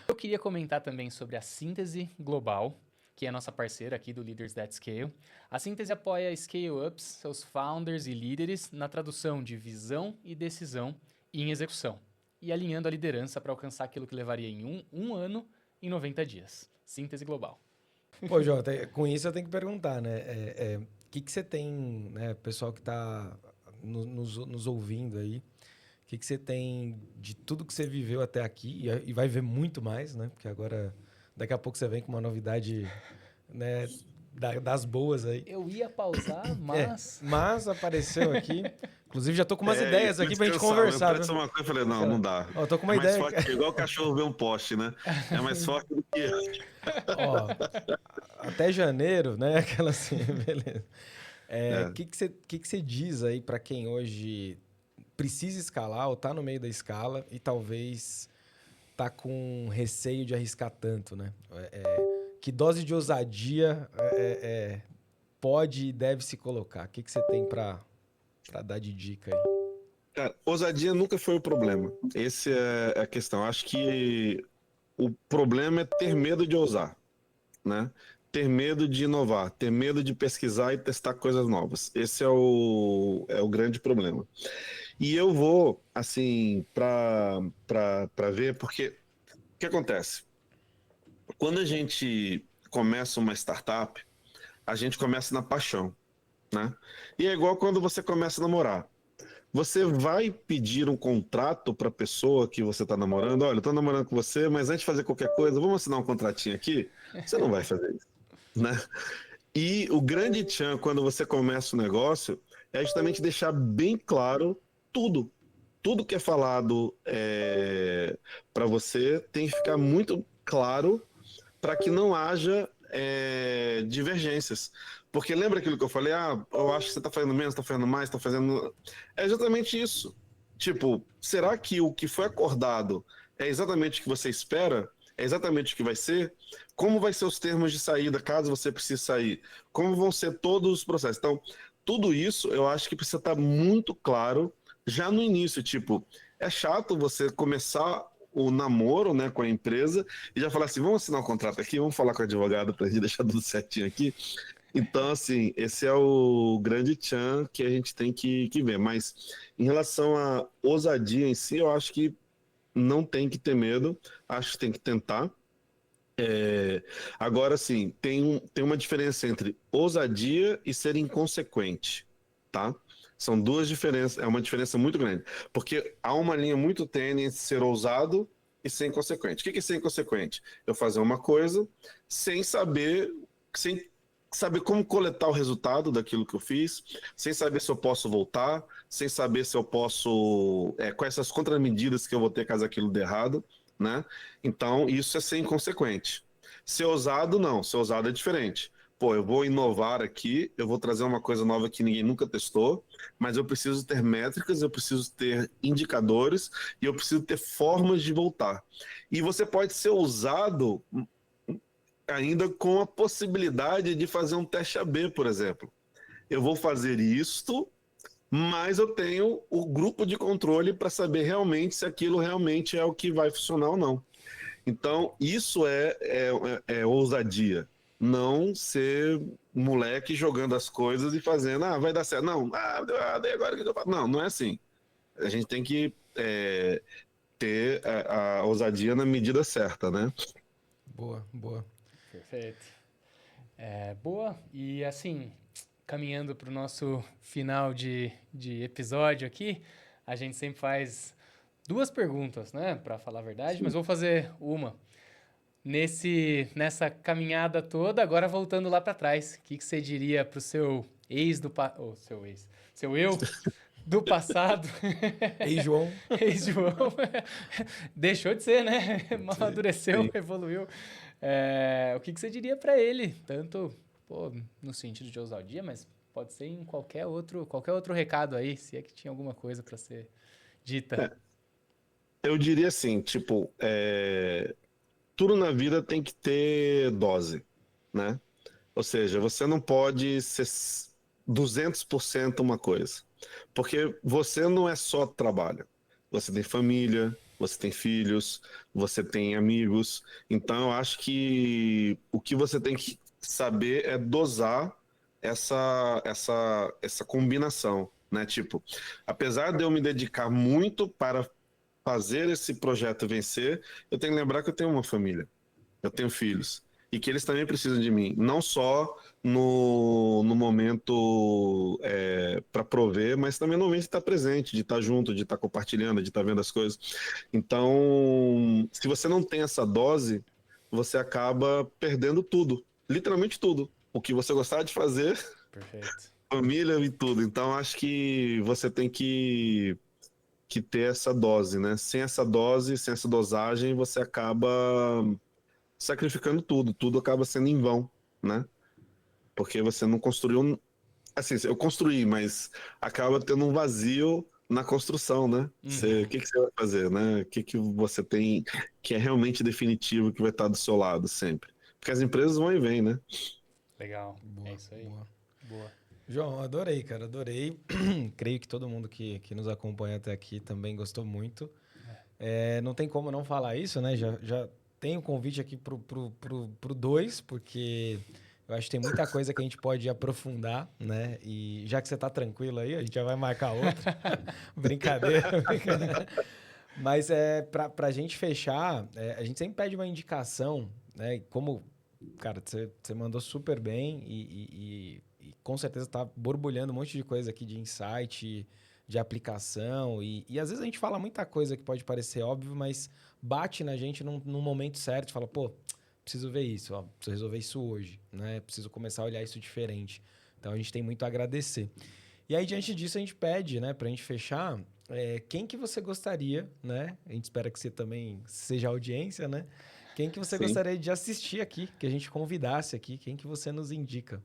Eu queria comentar também sobre a Síntese Global, que é a nossa parceira aqui do Leaders That Scale. A Síntese apoia scale-ups, seus founders e líderes, na tradução de visão e decisão e em execução, e alinhando a liderança para alcançar aquilo que levaria em um ano em 90 dias. Síntese Global. Pô, João, com isso eu tenho que perguntar, né? O que você tem, né, pessoal que está nos ouvindo aí, o que você tem de tudo que você viveu até aqui e vai ver muito mais, né? Porque agora, daqui a pouco você vem com uma novidade, né, das boas aí. Eu ia pausar, mas... mas apareceu aqui. Inclusive, já tô com umas ideias aqui pra gente conversar. Eu uma coisa, falei, não dá. Ó, tô com uma ideia. Forte, igual o cachorro vê um poste, né? É mais forte do que eu. Ó, até janeiro, né? Aquela assim, beleza. O que você diz aí para quem hoje precisa escalar ou tá no meio da escala e talvez tá com receio de arriscar tanto, né? Que dose de ousadia pode e deve se colocar? O que você tem para dar de dica aí? Cara, ousadia nunca foi o problema. Essa é a questão. Acho que o problema é ter medo de ousar, né? Ter medo de inovar, ter medo de pesquisar e testar coisas novas. Esse é o grande problema. E eu vou, assim, para ver, porque o que acontece? Quando a gente começa uma startup, a gente começa na paixão, né? E é igual quando você começa a namorar. Você vai pedir um contrato para a pessoa que você está namorando? Olha, eu estou namorando com você, mas antes de fazer qualquer coisa, vamos assinar um contratinho aqui? Você não vai fazer isso, né? E o grande tchan, quando você começa o negócio, é justamente deixar bem claro tudo. Tudo que é falado para você tem que ficar muito claro para que não haja divergências. Porque lembra aquilo que eu falei? Eu acho que você está fazendo menos, está fazendo mais, está fazendo... É exatamente isso. Tipo, será que o que foi acordado é exatamente o que você espera? é exatamente o que vai ser, como vai ser os termos de saída, caso você precise sair, como vão ser todos os processos. Então, tudo isso eu acho que precisa estar muito claro já no início, tipo, é chato você começar o namoro, né, com a empresa e já falar assim, vamos assinar um contrato aqui, vamos falar com o advogado para a gente deixar tudo certinho aqui. Então, assim, esse é o grande tchan que a gente tem que ver. Mas em relação à ousadia em si, eu acho que não tem que ter medo, acho que tem que tentar. Agora, sim, tem uma diferença entre ousadia e ser inconsequente, tá? São duas diferenças, é uma diferença muito grande. Porque há uma linha muito tênue entre ser ousado e ser inconsequente. O que é ser inconsequente? Eu fazer uma coisa sem saber como coletar o resultado daquilo que eu fiz, sem saber se eu posso voltar, sem saber se eu posso, quais essas contramedidas que eu vou ter caso aquilo dê errado, né? Então, isso é ser inconsequente. Ser ousado, não. Ser ousado é diferente. Pô, eu vou inovar aqui, eu vou trazer uma coisa nova que ninguém nunca testou, mas eu preciso ter métricas, eu preciso ter indicadores e eu preciso ter formas de voltar. E você pode ser ousado ainda com a possibilidade de fazer um teste AB, por exemplo. Eu vou fazer isto, mas eu tenho o grupo de controle para saber realmente se aquilo realmente é o que vai funcionar ou não. Então, isso é ousadia. Não ser moleque jogando as coisas e fazendo, vai dar certo. Não, daí agora que eu faço. Não, não é assim. A gente tem que ter a ousadia na medida certa, né? Boa, boa. Perfeito. Boa. E assim, caminhando para o nosso final de episódio aqui, a gente sempre faz duas perguntas, né? Para falar a verdade, mas vou fazer uma. Nessa caminhada toda, agora voltando lá para trás, o que você diria para o seu seu eu do passado? Ei, João. Ex-João. Deixou de ser, né? Amadureceu, evoluiu. O que você diria para ele? Tanto no sentido de ousadia, mas pode ser em qualquer outro recado aí, se é que tinha alguma coisa para ser dita. Eu diria assim, tipo, tudo na vida tem que ter dose, né? Ou seja, você não pode ser 200% uma coisa. Porque você não é só trabalho. Você tem família, você tem filhos, você tem amigos. Então, eu acho que o que você tem que saber é dosar essa combinação, né? Tipo, apesar de eu me dedicar muito para fazer esse projeto vencer, eu tenho que lembrar que eu tenho uma família, eu tenho filhos, e que eles também precisam de mim, não só no momento para prover, mas também no momento de estar presente, de estar junto, de estar compartilhando, de estar vendo as coisas. Então, se você não tem essa dose, você acaba perdendo tudo, literalmente tudo. O que você gostava de fazer, Perfeito. família e tudo. Então, acho que você tem que ter essa dose, né? Sem essa dose, sem essa dosagem, você acaba sacrificando tudo acaba sendo em vão, né? Porque você não construiu, assim, eu construí, mas acaba tendo um vazio na construção, né? O que você vai fazer, né? O que você tem que é realmente definitivo, que vai estar do seu lado sempre? Porque as empresas vão e vêm, né? Legal. Boa, É isso aí. Boa. João, adorei, cara, adorei. Creio que todo mundo que nos acompanha até aqui também gostou muito. Não tem como não falar isso, né? Já tem um convite aqui pro 2, porque eu acho que tem muita coisa que a gente pode aprofundar, né? E já que você tá tranquilo aí, a gente já vai marcar outra. Brincadeira. Mas pra gente fechar, a gente sempre pede uma indicação, né? Como, cara, você mandou super bem e com certeza tá borbulhando um monte de coisa aqui de insight, de aplicação. E às vezes a gente fala muita coisa que pode parecer óbvio, mas bate na gente num momento certo. Fala, pô, preciso ver isso, ó, preciso resolver isso hoje, né? Preciso começar a olhar isso diferente. Então a gente tem muito a agradecer. E aí, diante disso, a gente pede, né, pra gente fechar, quem que você gostaria, né? A gente espera que você também seja audiência, né? Quem que você gostaria de assistir aqui, que a gente convidasse aqui, quem que você nos indica?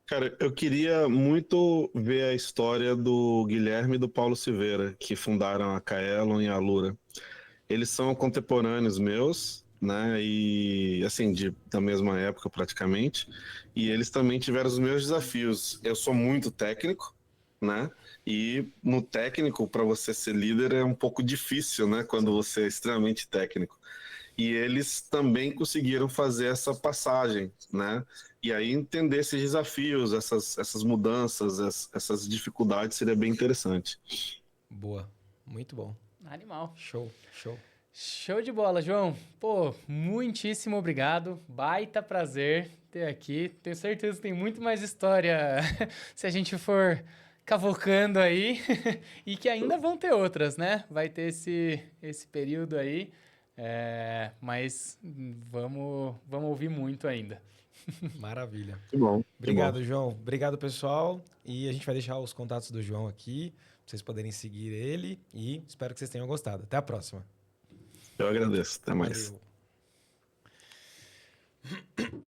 Cara, eu queria muito ver a história do Guilherme e do Paulo Silveira, que fundaram a Kaelon e a Alura. Eles são contemporâneos meus, né? E assim, da mesma época praticamente. E eles também tiveram os meus desafios. Eu sou muito técnico, né? E no técnico, para você ser líder é um pouco difícil, né? Quando você é extremamente técnico. E eles também conseguiram fazer essa passagem, né? E aí entender esses desafios, essas mudanças, essas dificuldades seria bem interessante. Boa, muito bom. Animal. Show, show. Show de bola, João. Pô, muitíssimo obrigado. Baita prazer ter aqui. Tenho certeza que tem muito mais história se a gente for cavocando aí. E que ainda vão ter outras, né? Vai ter esse período aí. Mas vamos ouvir muito ainda. Maravilha. Que bom. Obrigado, João. Obrigado, pessoal. E a gente vai deixar os contatos do João aqui, para vocês poderem seguir ele. E espero que vocês tenham gostado. Até a próxima. Eu agradeço. Até mais. Valeu.